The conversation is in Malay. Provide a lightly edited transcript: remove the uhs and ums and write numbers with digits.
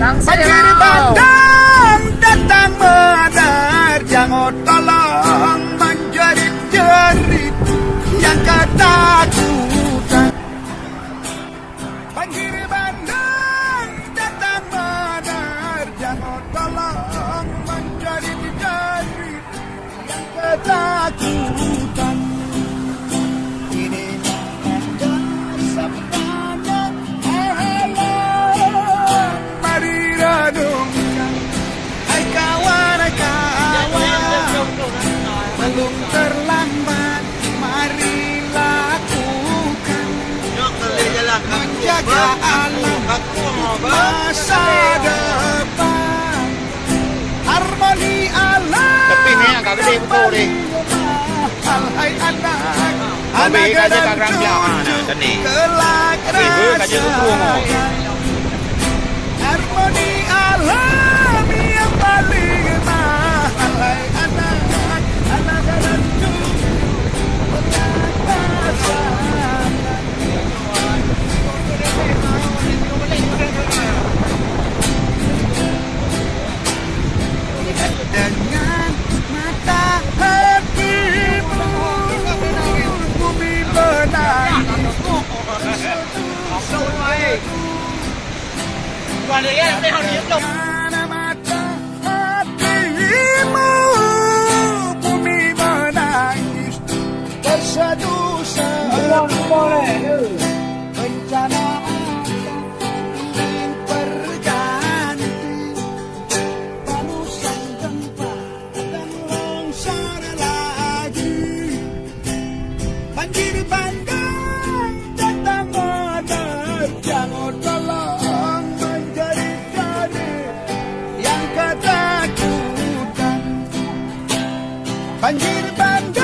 Banjir bandang datang menerjang, oh tolong menjerit-jerit yang ketakutan. Banjir bandang datang menerjang, oh tolong menjerit-jerit yang ketakutan. Belum terlambat, mari lakukan menjaga alam masa depan. Harmoni alam alhai anak, anak gadang tujuh kelak rasa. Harmoni alam yang paling mahal, hai anak. Dengan mata hatimu bumi menangis. Dengan mata hatimu bumi menangis. Terseduh-seduh bencana banjir bandang datang menerjang, oh tolong menjerit-jerit yang ketakutan. Banjir bandang